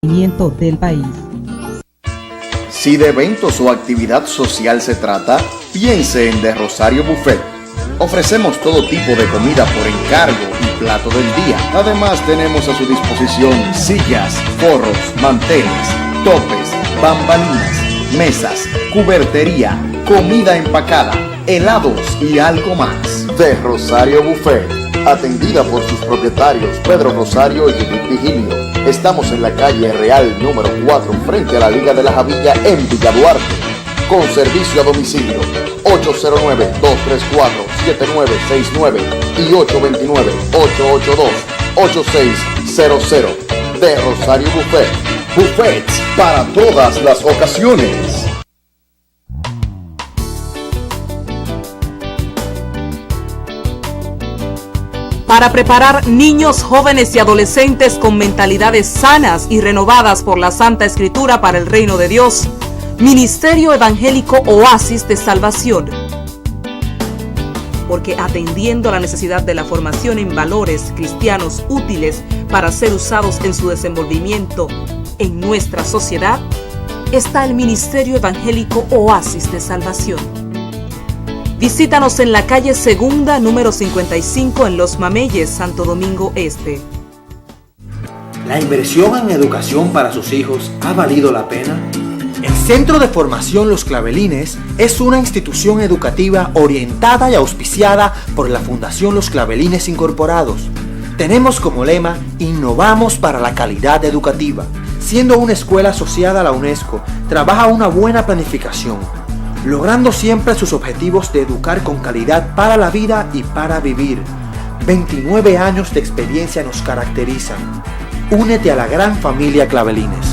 del país. Si de eventos o actividad social se trata, piense en De Rosario Buffet. Ofrecemos todo tipo de comida por encargo y plato del día. Además, tenemos a su disposición sillas, forros, manteles, topes, bambalinas, mesas, cubertería, comida empacada, helados y algo más. De Rosario Buffet, atendida por sus propietarios Pedro Rosario y Judith Vigilio. Estamos en la calle Real número 4, frente a la Liga de la Javilla en Villa Duarte, con servicio a domicilio 809-234-7969 y 829-882-8600. De Rosario Buffet, buffets para todas las ocasiones. Para preparar niños, jóvenes y adolescentes con mentalidades sanas y renovadas por la Santa Escritura para el reino de Dios, Ministerio Evangélico Oasis de Salvación. Porque atendiendo a la necesidad de la formación en valores cristianos útiles para ser usados en su desenvolvimiento en nuestra sociedad, está el Ministerio Evangélico Oasis de Salvación. Visítanos en la calle Segunda, número 55, en Los Mameyes, Santo Domingo Este. ¿La inversión en educación para sus hijos ha valido la pena? El Centro de Formación Los Clavelines es una institución educativa orientada y auspiciada por la Fundación Los Clavelines Incorporados. Tenemos como lema: innovamos para la calidad educativa. Siendo una escuela asociada a la UNESCO, trabaja una buena planificación, logrando siempre sus objetivos de educar con calidad para la vida y para vivir. 29 años de experiencia nos caracterizan. Únete a la gran familia Clavelines.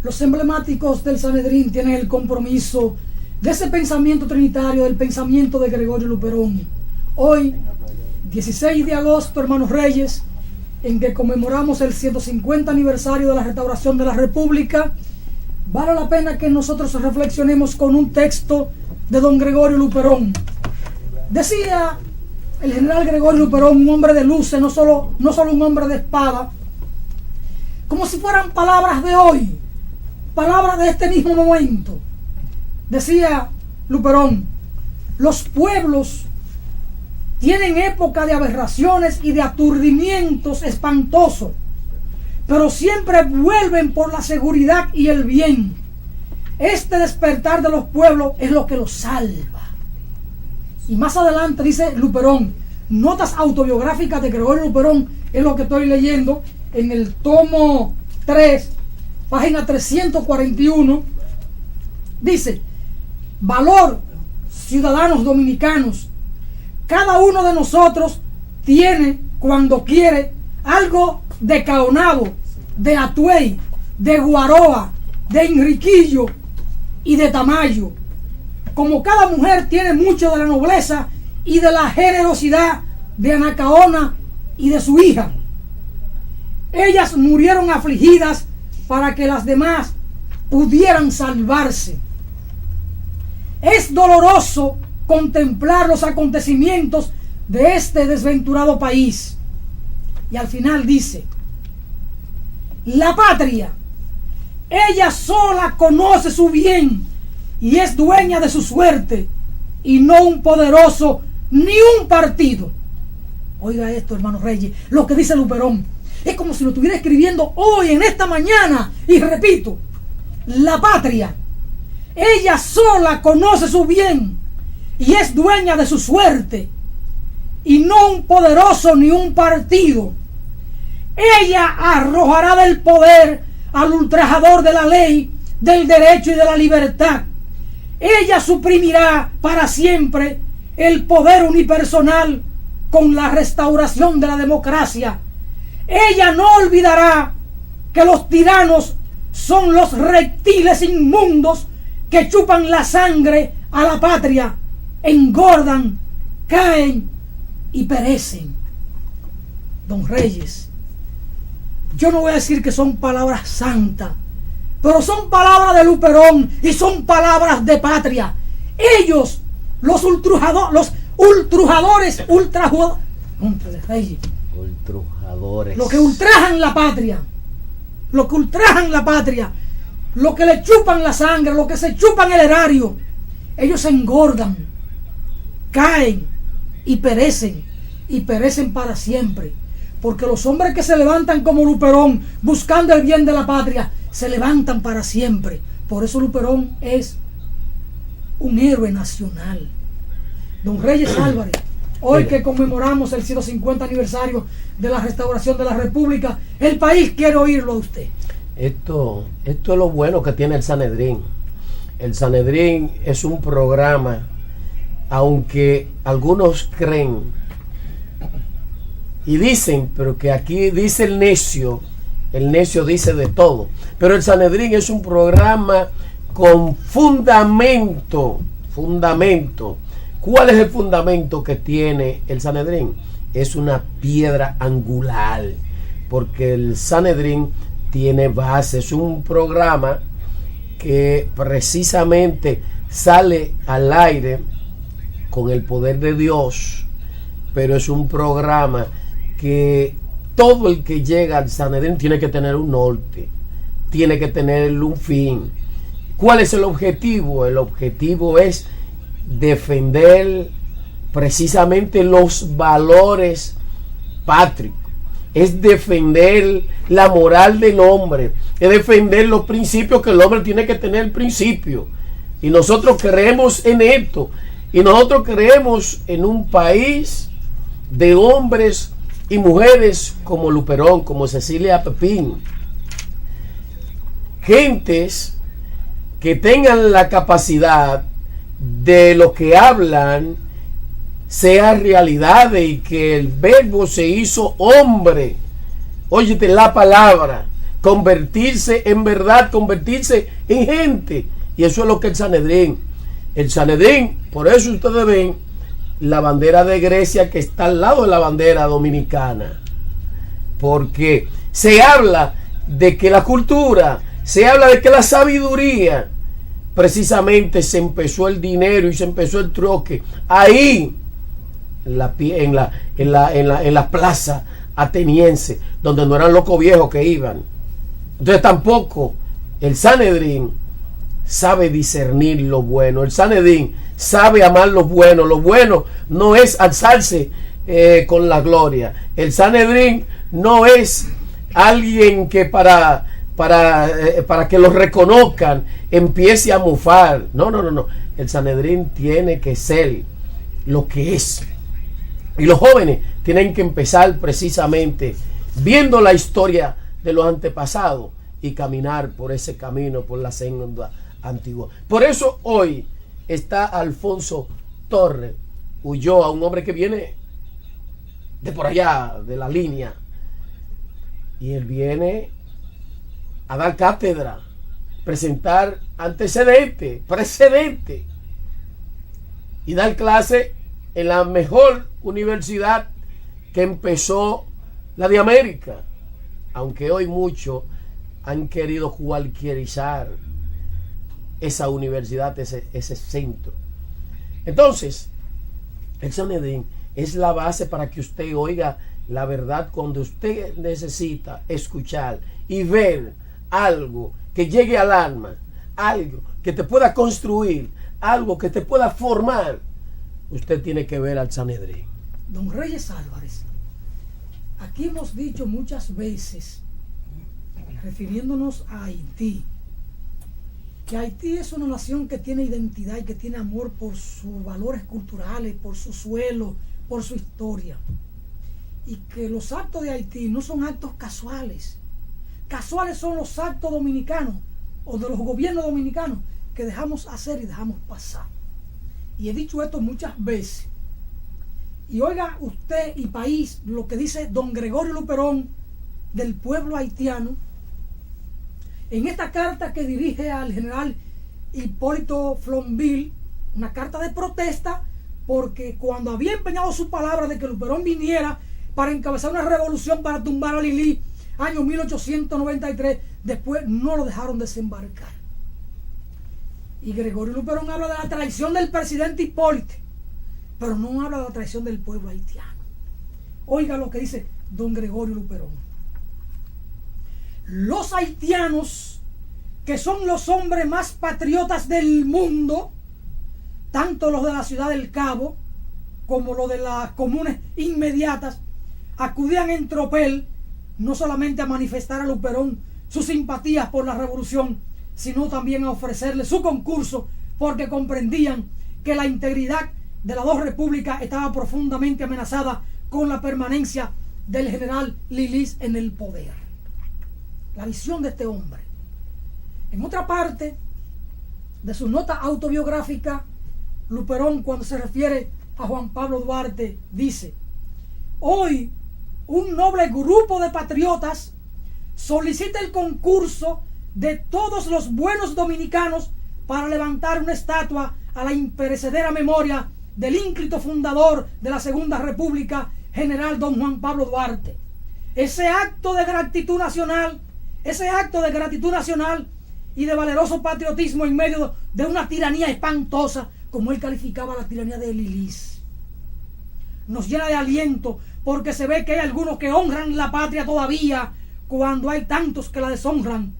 Los emblemáticos del Sanedrín tienen el compromiso de ese pensamiento trinitario, del pensamiento de Gregorio Luperón. Hoy, 16 de agosto, hermanos Reyes, en que conmemoramos el 150 aniversario de la restauración de la República, vale la pena que nosotros reflexionemos con un texto de don Gregorio Luperón. Decía el general Gregorio Luperón, un hombre de luces, no solo un hombre de espada, como si fueran palabras de hoy, palabras de este mismo momento. Decía Luperón: los pueblos tienen época de aberraciones y de aturdimientos espantosos, pero siempre vuelven por la seguridad y el bien. Este despertar de los pueblos es lo que los salva. Y más adelante dice Luperón, notas autobiográficas de Gregorio Luperón, es lo que estoy leyendo en el tomo 3, página 341, dice: valor, ciudadanos dominicanos, cada uno de nosotros tiene, cuando quiere, algo de Caonabo, de Atuey, de Guaroa, de Enriquillo y de Tamayo. Como cada mujer tiene mucho de la nobleza y de la generosidad de Anacaona y de su hija. Ellas murieron afligidas para que las demás pudieran salvarse. Es doloroso contemplar los acontecimientos de este desventurado país. Y al final dice: la patria, ella sola conoce su bien y es dueña de su suerte, y no un poderoso ni un partido. Oiga esto, hermanos Reyes, lo que dice Luperón. Es como si lo estuviera escribiendo hoy, en esta mañana. Y repito, la patria, Ella sola conoce su bien y es dueña de su suerte, y no un poderoso ni un partido. Ella arrojará del poder al ultrajador de la ley, del derecho y de la libertad. Ella suprimirá para siempre el poder unipersonal con la restauración de la democracia. Ella no olvidará que los tiranos son los reptiles inmundos que chupan la sangre a la patria, engordan, caen y perecen. Don Reyes, yo no voy a decir que son palabras santas, pero son palabras de Luperón y son palabras de patria. Ellos, los ultrajadores, los que ultrajan la patria, los que ultrajan la patria, los que le chupan la sangre, los que se chupan el erario, ellos se engordan, caen y perecen para siempre. Porque los hombres que se levantan como Luperón buscando el bien de la patria se levantan para siempre. Por eso Luperón es un héroe nacional. Don Reyes Álvarez, hoy que conmemoramos el 150 aniversario de la restauración de la República, el país quiere oírlo a usted. Esto es lo bueno que tiene el Sanedrín. El Sanedrín es un programa, aunque algunos creen y dicen, pero que aquí dice el necio dice de todo, pero el Sanedrín es un programa con fundamento. ¿Cuál es el fundamento que tiene el Sanedrín? Es una piedra angular, porque el Sanedrín tiene base, es un programa que precisamente sale al aire con el poder de Dios, pero es un programa que todo el que llega al Sanedrín tiene que tener un norte, tiene que tener un fin. ¿Cuál es el objetivo? El objetivo es defender precisamente los valores patrios, es defender la moral del hombre, es defender los principios que el hombre tiene que tener principio. Y nosotros creemos en esto, y nosotros creemos en un país de hombres y mujeres como Luperón, como Cecilia Pepín, gentes que tengan la capacidad de lo que hablan sea realidad y que el verbo se hizo hombre. Óyete la palabra, convertirse en verdad, convertirse en gente. Y eso es lo que el Sanedrín, por eso ustedes ven la bandera de Grecia que está al lado de la bandera dominicana, porque se habla de que la cultura, se habla de que la sabiduría, precisamente se empezó el dinero y se empezó el troque ahí en la plaza ateniense, donde no eran locos viejos que iban. Entonces tampoco el Sanedrín sabe discernir lo bueno. El Sanedrín sabe amar lo bueno. Lo bueno no es alzarse con la gloria. El Sanedrín no es alguien que para que lo reconozcan empiece a mufar. No. El Sanedrín tiene que ser lo que es. Y los jóvenes tienen que empezar precisamente viendo la historia de los antepasados y caminar por ese camino, por la senda antigua. Por eso hoy está Alfonso Torres Ulloa, un hombre que viene de por allá, de la línea, y él viene a dar cátedra, presentar antecedentes, precedentes, y dar clase en la mejor universidad que empezó la de América, aunque hoy muchos han querido cualquierizar esa universidad, ese centro. Entonces, el Sanedrín es la base para que usted oiga la verdad cuando usted necesita escuchar y ver algo que llegue al alma, algo que te pueda construir, algo que te pueda formar. Usted tiene que ver al Sanedrín. Don Reyes Álvarez, aquí hemos dicho muchas veces, refiriéndonos a Haití, que Haití es una nación que tiene identidad y que tiene amor por sus valores culturales, por su suelo, por su historia. Y que los actos de Haití no son actos casuales. Casuales son los actos dominicanos o de los gobiernos dominicanos que dejamos hacer y dejamos pasar. Y he dicho esto muchas veces. Y oiga usted y país lo que dice don Gregorio Luperón del pueblo haitiano en esta carta que dirige al general Hipólito Flonville, una carta de protesta, porque cuando había empeñado su palabra de que Luperón viniera para encabezar una revolución para tumbar a Lili, año 1893, después no lo dejaron desembarcar. Y Gregorio Luperón habla de la traición del presidente Hipólito, pero no habla de la traición del pueblo haitiano. Oiga lo que dice don Gregorio Luperón. Los haitianos, que son los hombres más patriotas del mundo, tanto los de la ciudad del Cabo como los de las comunes inmediatas, acudían en tropel no solamente a manifestar a Luperón sus simpatías por la revolución, sino también a ofrecerle su concurso, porque comprendían que la integridad de las dos repúblicas estaba profundamente amenazada con la permanencia del general Lilis en el poder. La visión de este hombre. En otra parte de su nota autobiográfica, Luperón, cuando se refiere a Juan Pablo Duarte, dice: hoy un noble grupo de patriotas solicita el concurso de todos los buenos dominicanos para levantar una estatua a la imperecedera memoria del ínclito fundador de la Segunda República, general don Juan Pablo Duarte. Ese acto de gratitud nacional y de valeroso patriotismo en medio de una tiranía espantosa, como él calificaba la tiranía de Lilis, nos llena de aliento, porque se ve que hay algunos que honran la patria todavía cuando hay tantos que la deshonran,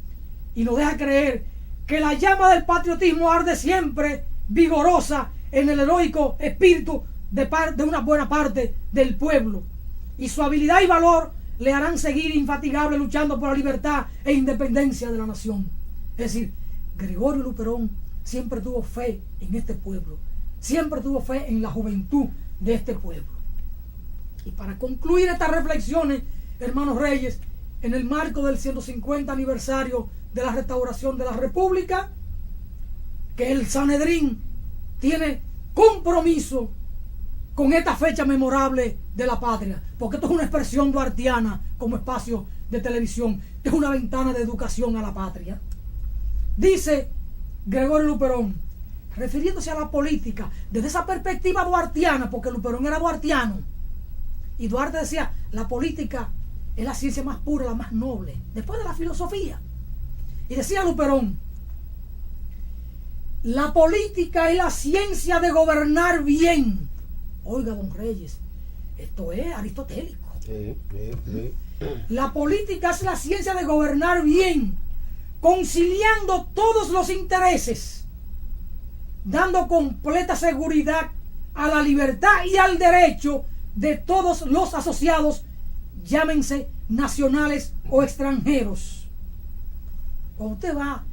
y nos deja creer que la llama del patriotismo arde siempre vigorosa en el heroico espíritu de una buena parte del pueblo, y su habilidad y valor le harán seguir infatigable luchando por la libertad e independencia de la nación. Es decir, Gregorio Luperón siempre tuvo fe en este pueblo, siempre tuvo fe en la juventud de este pueblo. Y para concluir estas reflexiones, hermanos Reyes, en el marco del 150 aniversario de la restauración de la República, que el Sanedrín tiene compromiso con esta fecha memorable de la patria, porque esto es una expresión duartiana como espacio de televisión, es una ventana de educación a la patria. Dice Gregorio Luperón, refiriéndose a la política desde esa perspectiva duartiana, porque Luperón era duartiano, y Duarte decía, la política es la ciencia más pura, la más noble, después de la filosofía. Y decía Luperón, la política es la ciencia de gobernar bien. Oiga, don Reyes, esto es aristotélico. La política es la ciencia de gobernar bien, conciliando todos los intereses, dando completa seguridad a la libertad y al derecho de todos los asociados, llámense nacionales o extranjeros. Cuando usted va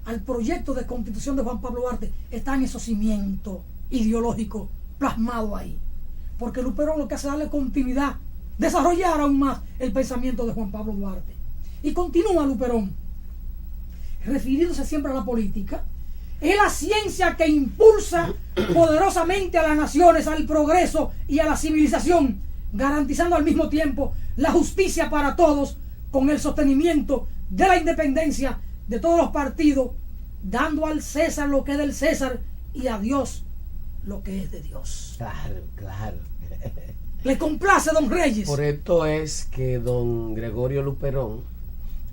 al proyecto de constitución de Juan Pablo Duarte, están esos cimientos ideológicos plasmados ahí. Porque Luperón lo que hace es darle continuidad, desarrollar aún más el pensamiento de Juan Pablo Duarte. Y continúa Luperón, refiriéndose siempre a la política, es la ciencia que impulsa poderosamente a las naciones, al progreso y a la civilización, garantizando al mismo tiempo la justicia para todos, con el sostenimiento de la independencia de todos los partidos, dando al César lo que es del César y a Dios lo que es de Dios. Claro, claro. Le complace, don Reyes. Por esto es que don Gregorio Luperón,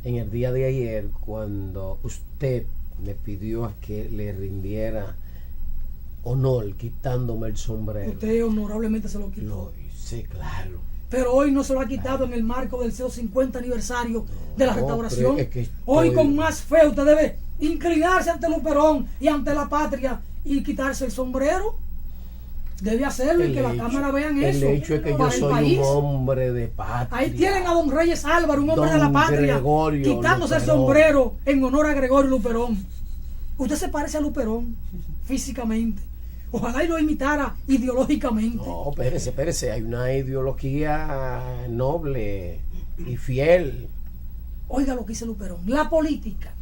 en el día de ayer, cuando usted me pidió a que le rindiera honor quitándome el sombrero, usted honorablemente se lo quitó. lo hice, claro. Pero hoy no se lo ha quitado en el marco del 150 aniversario de la restauración. Es que hoy con más fe usted debe inclinarse ante Luperón y ante la patria y quitarse el sombrero. Debe hacerlo y que la cámara vean eso. El hecho es que yo soy un hombre de patria. Ahí tienen a don Reyes Álvaro, un hombre de la patria, Gregorio quitándose Luperón. el sombrero en honor a Gregorio Luperón. Usted se parece a Luperón físicamente. Ojalá y lo imitara ideológicamente. No, espérese, hay una ideología noble y fiel. Oiga lo que dice Luperón. La política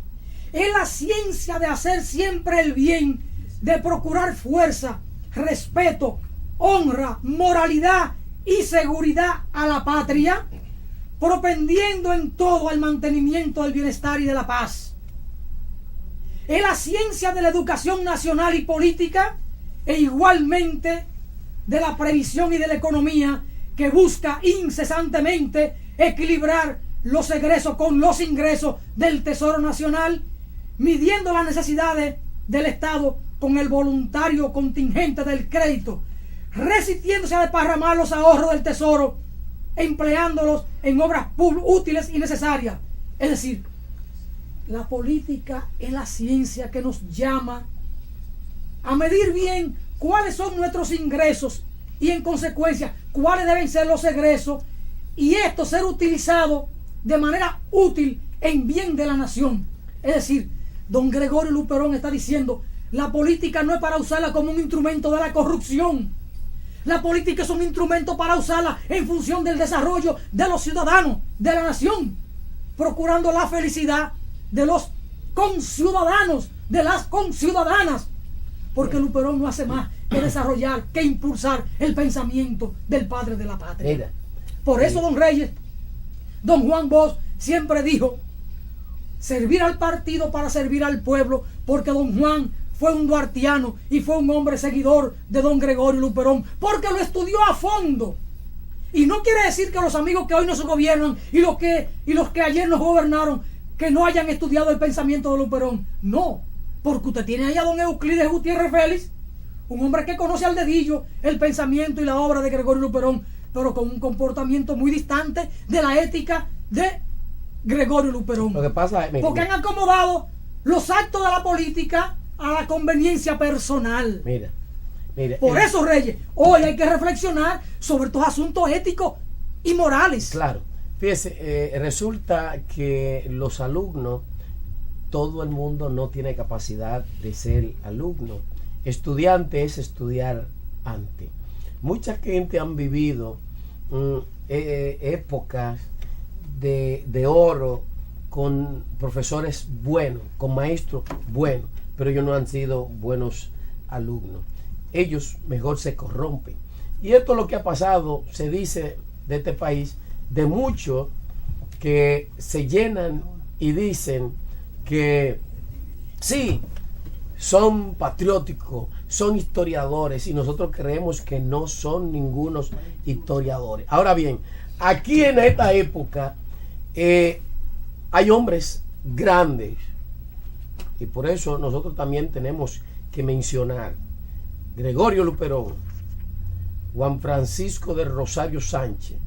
es la ciencia de hacer siempre el bien, de procurar fuerza, respeto, honra, moralidad y seguridad a la patria, propendiendo en todo al mantenimiento del bienestar y de la paz. Es la ciencia de la educación nacional y política, e igualmente de la previsión y de la economía, que busca incesantemente equilibrar los egresos con los ingresos del Tesoro Nacional, midiendo las necesidades del Estado con el voluntario contingente del crédito, resistiéndose a desparramar los ahorros del Tesoro, empleándolos en obras útiles y necesarias. Es decir, la política es la ciencia que nos llama a medir bien cuáles son nuestros ingresos y en consecuencia cuáles deben ser los egresos, y esto ser utilizado de manera útil en bien de la nación. Es decir, don Gregorio Luperón está diciendo: la política no es para usarla como un instrumento de la corrupción. La política es un instrumento para usarla en función del desarrollo de los ciudadanos, de la nación, procurando la felicidad de los conciudadanos, de las conciudadanas. Porque Luperón no hace más que desarrollar, que impulsar el pensamiento del padre de la patria. Mira, por eso, don Reyes, don Juan Bosch siempre dijo: servir al partido para servir al pueblo, porque don Juan fue un duartiano y fue un hombre seguidor de don Gregorio Luperón, porque lo estudió a fondo. Y no quiere decir que los amigos que hoy nos gobiernan y los que ayer nos gobernaron, que no hayan estudiado el pensamiento de Luperón. No, porque usted tiene ahí a don Euclides Gutiérrez Félix, un hombre que conoce al dedillo el pensamiento y la obra de Gregorio Luperón, pero con un comportamiento muy distante de la ética de Gregorio Luperón. Lo que pasa es, porque han acomodado los actos de la política a la conveniencia personal. Mira. Por eso, Reyes, hoy hay que reflexionar sobre estos asuntos éticos y morales. Claro. Fíjese, resulta que los alumnos, todo el mundo no tiene capacidad de ser alumno. Estudiante es estudiar antes. Mucha gente han vivido épocas de oro con profesores buenos, con maestros buenos, pero ellos no han sido buenos alumnos. Ellos mejor se corrompen. Y esto es lo que ha pasado, se dice de este país, de muchos que se llenan y dicen que sí, son patrióticos, son historiadores, y nosotros creemos que no son ningunos historiadores. Ahora bien, aquí en esta época hay hombres grandes, y por eso nosotros también tenemos que mencionar Gregorio Luperón, Juan Francisco del Rosario Sánchez,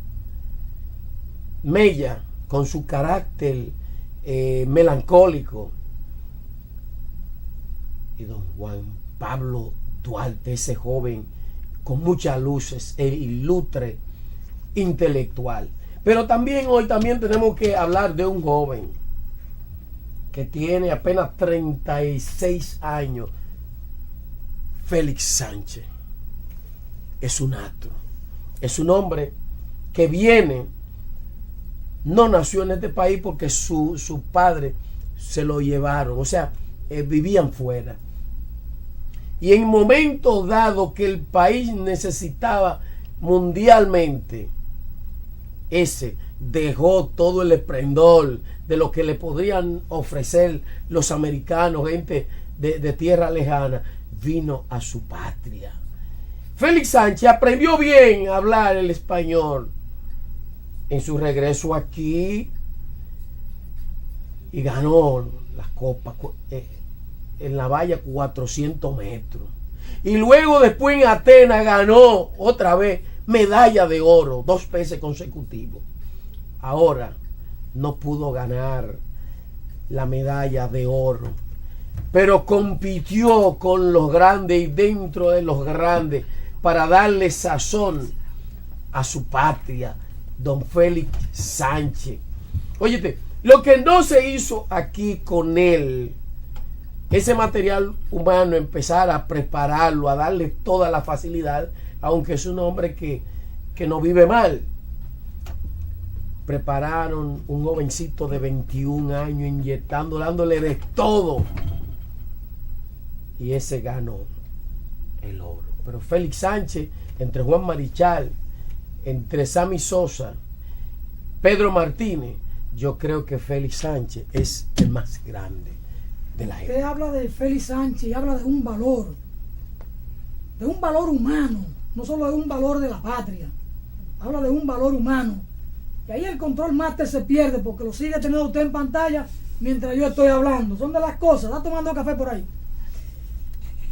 Mella, con su carácter melancólico, y don Juan Pablo Duarte, ese joven con muchas luces, el ilustre intelectual. Pero también hoy tenemos que hablar de un joven que tiene apenas 36 años, Félix Sánchez. Es un astro, es un hombre que viene, no nació en este país porque su padre se lo llevaron, o sea, vivían fuera. Y en momentos dados que el país necesitaba mundialmente, ese dejó todo el esplendor de lo que le podrían ofrecer los americanos, gente de tierra lejana, vino a su patria. Félix Sánchez aprendió bien a hablar el español en su regreso aquí y ganó las copas en la valla 400 metros. Y luego después en Atenas ganó otra vez medalla de oro, 2 veces consecutivos. Ahora no pudo ganar la medalla de oro, pero compitió con los grandes y dentro de los grandes para darle sazón a su patria, don Félix Sánchez. Óyete, lo que no se hizo aquí con él ese material humano, empezar a prepararlo, a darle toda la facilidad, aunque es un hombre que no vive mal. Prepararon un jovencito de 21 años, inyectando, dándole de todo, y ese ganó el oro. Pero Félix Sánchez, entre Juan Marichal, entre Sammy Sosa, Pedro Martínez, yo creo que Félix Sánchez es el más grande de la gente. Usted habla de Félix Sánchez y habla de un valor humano, no solo de un valor de la patria, habla de un valor humano. Y ahí el control máster se pierde porque lo sigue teniendo usted en pantalla mientras yo estoy hablando. Son de las cosas, está tomando café por ahí.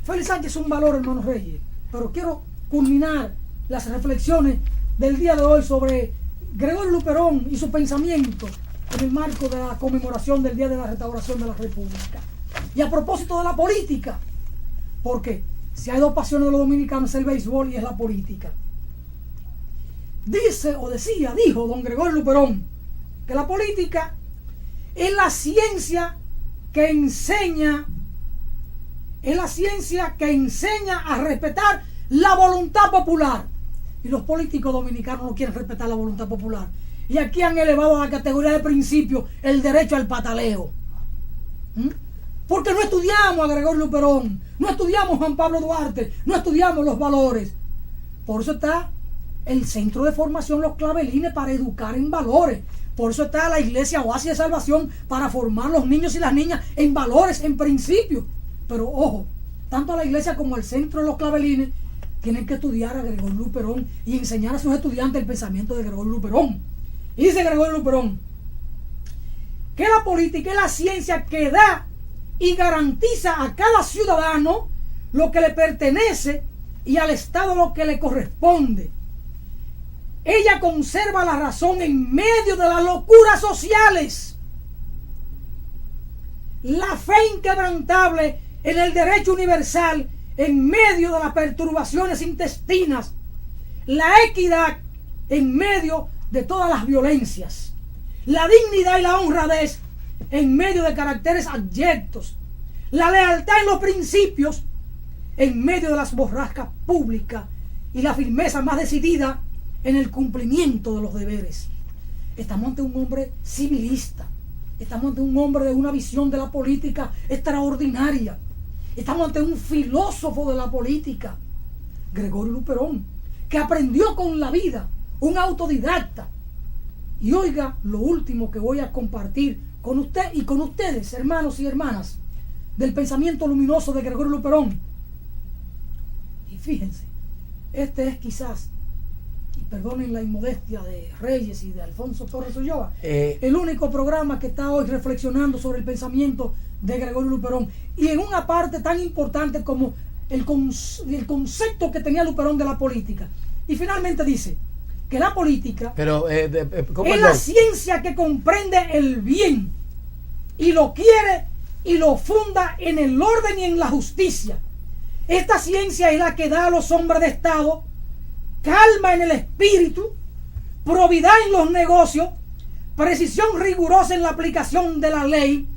Félix Sánchez es un valor, hermanos Reyes, pero quiero culminar las reflexiones del día de hoy sobre Gregorio Luperón y su pensamiento en el marco de la conmemoración del Día de la Restauración de la República. Y a propósito de la política, porque si hay dos pasiones de los dominicanos es el béisbol y es la política. Dijo don Gregorio Luperón que la política es la ciencia que enseña a respetar la voluntad popular. Y los políticos dominicanos no quieren respetar la voluntad popular. Y aquí han elevado a la categoría de principio el derecho al pataleo. Porque no estudiamos a Gregorio Luperón, no estudiamos a Juan Pablo Duarte, no estudiamos los valores. Por eso está el Centro de Formación Los Clavelines para educar en valores. Por eso está la Iglesia Oasis de Salvación para formar los niños y las niñas en valores, en principios. Pero ojo, tanto la iglesia como el Centro de Los Clavelines tienen que estudiar a Gregorio Luperón y enseñar a sus estudiantes el pensamiento de Gregorio Luperón. Y dice Gregorio Luperón que la política es la ciencia que da y garantiza a cada ciudadano lo que le pertenece y al Estado lo que le corresponde. Ella conserva la razón en medio de las locuras sociales, la fe inquebrantable en el derecho universal en medio de las perturbaciones intestinas, la equidad en medio de todas las violencias, la dignidad y la honradez en medio de caracteres abyectos, la lealtad en los principios en medio de las borrascas públicas y la firmeza más decidida en el cumplimiento de los deberes. Estamos ante un hombre civilista, estamos ante un hombre de una visión de la política extraordinaria, estamos ante un filósofo de la política, Gregorio Luperón, que aprendió con la vida, un autodidacta. Y oiga lo último que voy a compartir con usted y con ustedes, hermanos y hermanas, del pensamiento luminoso de Gregorio Luperón. Y fíjense, este es quizás, y perdonen la inmodestia de Reyes y de Alfonso Torres Ulloa, el único programa que está hoy reflexionando sobre el pensamiento de Gregorio Luperón, y en una parte tan importante como el concepto que tenía Luperón de la política. Y finalmente dice que la política es la ciencia que comprende el bien y lo quiere y lo funda en el orden y en la justicia. Esta ciencia es la que da a los hombres de Estado calma en el espíritu, probidad en los negocios, precisión rigurosa en la aplicación de la ley.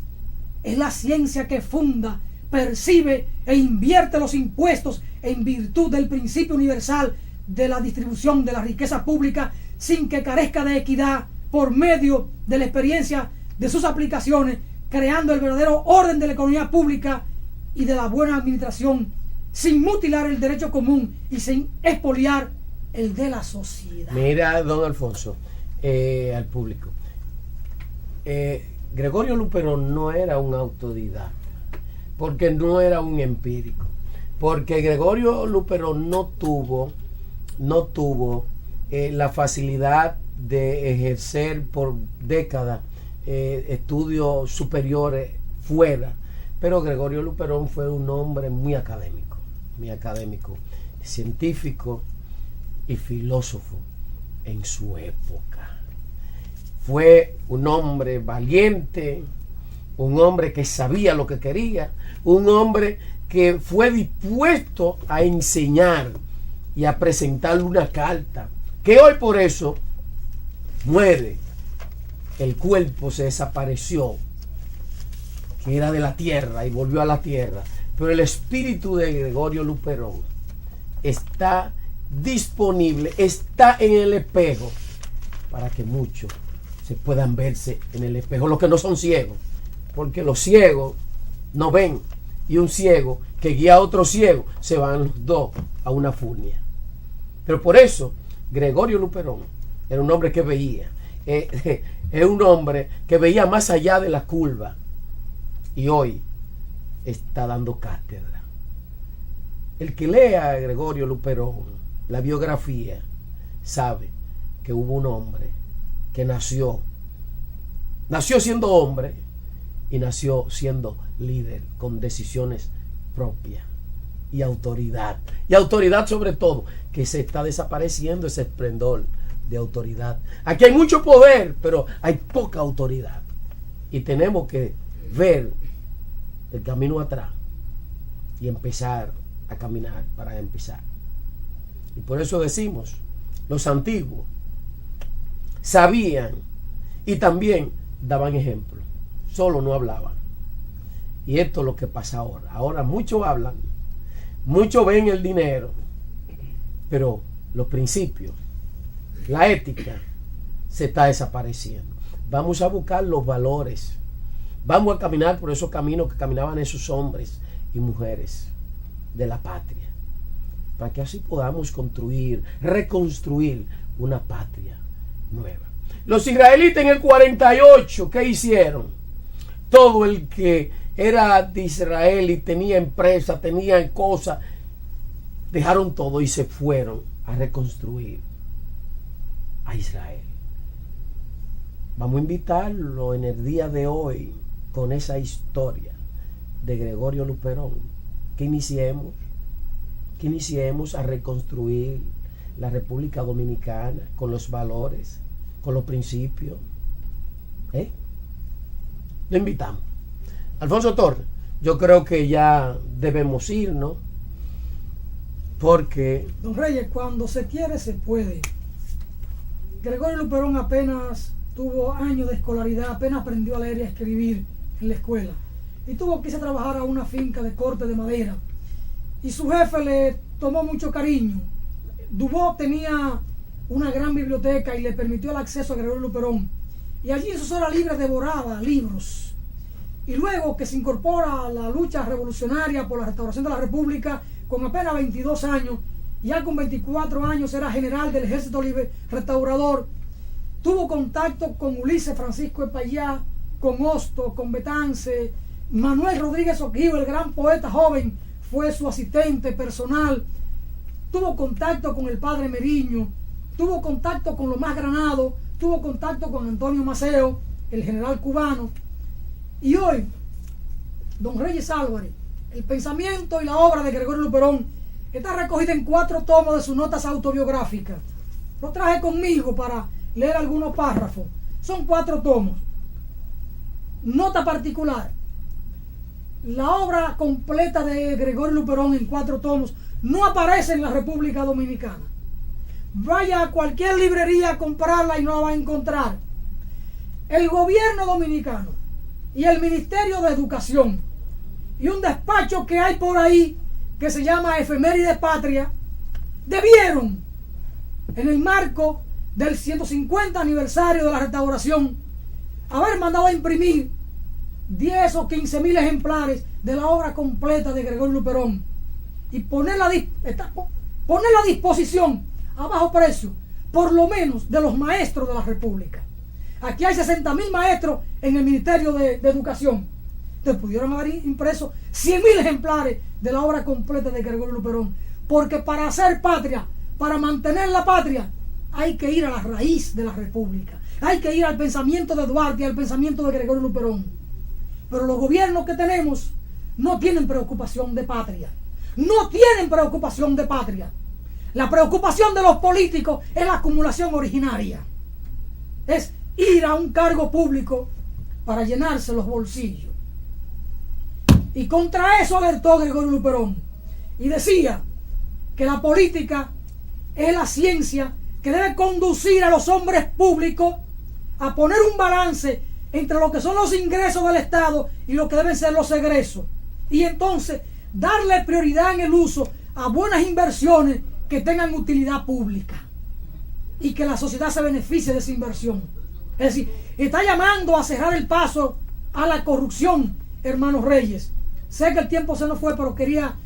Es la ciencia que funda, percibe e invierte los impuestos en virtud del principio universal de la distribución de la riqueza pública sin que carezca de equidad por medio de la experiencia de sus aplicaciones, creando el verdadero orden de la economía pública y de la buena administración, sin mutilar el derecho común y sin expoliar el de la sociedad. Mira, don Alfonso, al público, Gregorio Luperón no era un autodidacta, porque no era un empírico, porque Gregorio Luperón no tuvo la facilidad de ejercer por décadas estudios superiores fuera, pero Gregorio Luperón fue un hombre muy académico, científico y filósofo en su época. Fue un hombre valiente, un hombre que sabía lo que quería, un hombre que fue dispuesto a enseñar y a presentarle una carta, que hoy por eso muere, el cuerpo se desapareció, que era de la tierra y volvió a la tierra. Pero el espíritu de Gregorio Luperón está disponible, está en el espejo, para que muchos se puedan verse en el espejo, los que no son ciegos, porque los ciegos no ven, y un ciego que guía a otro ciego, se van los dos a una furnia. Pero por eso Gregorio Luperón era un hombre que veía, es un hombre que veía más allá de la curva, y hoy está dando cátedra. El que lea a Gregorio Luperón, la biografía, sabe que hubo un hombre que nació siendo hombre y nació siendo líder con decisiones propias y autoridad sobre todo, que se está desapareciendo ese esplendor de autoridad. Aquí hay mucho poder, pero hay poca autoridad, y tenemos que ver el camino atrás y empezar a caminar para empezar. Y por eso decimos, los antiguos sabían y también daban ejemplo, solo no hablaban. Y esto es lo que pasa ahora. Ahora muchos hablan, muchos ven el dinero, pero los principios, la ética se está desapareciendo. Vamos a buscar los valores, vamos a caminar por esos caminos que caminaban esos hombres y mujeres de la patria, para que así podamos construir, reconstruir una patria nueva. Los israelitas en el 48, ¿qué hicieron? Todo el que era de Israel y tenía empresa, tenía cosas, dejaron todo y se fueron a reconstruir a Israel. Vamos a invitarlo en el día de hoy con esa historia de Gregorio Luperón, que iniciemos a reconstruir la República Dominicana con los valores, con los principios. Lo invitamos. Alfonso Torres, yo creo que ya debemos irnos, porque... Don Reyes, cuando se quiere, se puede. Gregorio Luperón apenas tuvo años de escolaridad, apenas aprendió a leer y a escribir en la escuela, y tuvo que irse a trabajar a una finca de corte de madera, y su jefe le tomó mucho cariño. Dubó tenía una gran biblioteca y le permitió el acceso a Gregorio Luperón, y allí en sus horas libres devoraba libros. Y luego que se incorpora a la lucha revolucionaria por la restauración de la República, con apenas 22 años, ya con 24 años era general del Ejército Libre Restaurador, tuvo contacto con Ulises Francisco Epallá, con Hosto, con Betance. Manuel Rodríguez Oquivo, el gran poeta joven, fue su asistente personal. Tuvo contacto con el padre Meriño, tuvo contacto con Lomás Granado, tuvo contacto con Antonio Maceo, el general cubano. Y hoy, don Reyes Álvarez, el pensamiento y la obra de Gregorio Luperón está recogida en 4 tomos de sus notas autobiográficas. Lo traje conmigo para leer algunos párrafos. Son 4 tomos. Nota particular: la obra completa de Gregorio Luperón en 4 tomos no aparece en la República Dominicana. Vaya a cualquier librería a comprarla y no la va a encontrar. El gobierno dominicano y el Ministerio de Educación y un despacho que hay por ahí que se llama Efemérides Patria debieron, en el marco del 150 aniversario de la restauración, haber mandado a imprimir 10 o 15 mil ejemplares de la obra completa de Gregorio Luperón y ponerla a disposición a bajo precio, por lo menos de los maestros de la República. Aquí hay 60.000 maestros en el Ministerio de Educación. Entonces pudieron haber impreso 100.000 ejemplares de la obra completa de Gregorio Luperón, porque para hacer patria, para mantener la patria, hay que ir a la raíz de la República, hay que ir al pensamiento de Duarte y al pensamiento de Gregorio Luperón. Pero los gobiernos que tenemos no tienen preocupación de patria, no tienen preocupación de patria. La preocupación de los políticos es la acumulación originaria, es ir a un cargo público para llenarse los bolsillos. Y contra eso alertó Gregorio Luperón y decía que la política es la ciencia que debe conducir a los hombres públicos a poner un balance entre lo que son los ingresos del Estado y lo que deben ser los egresos. Y entonces darle prioridad en el uso a buenas inversiones que tengan utilidad pública y que la sociedad se beneficie de esa inversión. Es decir, está llamando a cerrar el paso a la corrupción, hermanos Reyes. Sé que el tiempo se nos fue, pero quería